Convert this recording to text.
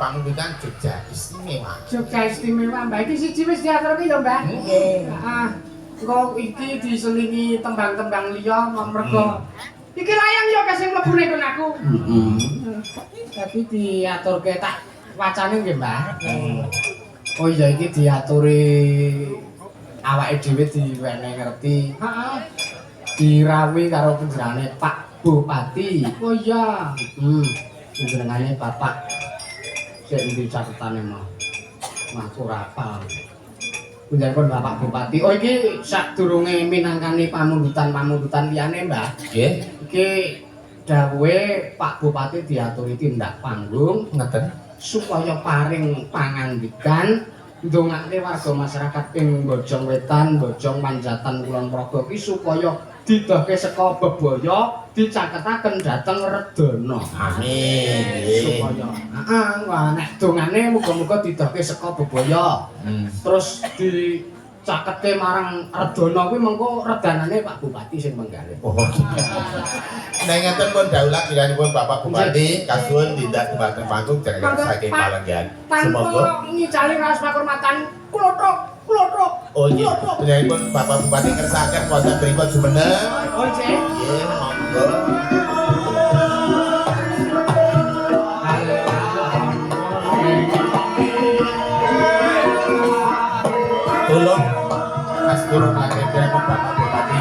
Pamungkutan Jogja istimewa. Jogja istimewa, Mbak. Iki siji wis diaturke ya, Mbak? Nggih. Heeh. Engko iki diselingi tembang-tembang liya mergo iki layang ya kasing mlebune kon aku. Tapi diaturke tak wacane nggih, Mbak. Oh iya iki diaturi awake dhewe diwenehi ngerti. Heeh. Dirawi karo panjenengane Pak Bupati. Oh iya. Panjenengane Bapak sik ndi catetane mau. Matur apal. Panjenengan Bapak Bupati. Oh iki sadurunge minangkani pamundhutan-pamundhutan liyane, Mbah. Nggih. Iki dawuhe Pak Bupati diaturi tindak panggung Ngeten. supaya paring pangandikan ndongake warga masyarakat ing Bojong Wetan, Bojong Manjatan Kulon Progo iki supaya didahke saka bebaya dicaketaken dhateng Redana. Amin. Supaya wah nek dongane muga-muga didahke saka bebaya. Terus cakete marang Arjuna kuwi mengko redanane Pak Bupati sing menggalih. Oh. Nah ngaten pun daulah kiranipun Bapak Bupati kasuwun tindak dumateng panggung jenengan saking Palenggan. Tanpa ngicali raos pakurmatan klothok. Oh iya, jenenganipun Bapak Bupati ngersakaken wonten pripun jumeneng? Oh nggih. Nggih, monggo. Tolong Mas turun lagi Bapak Bupati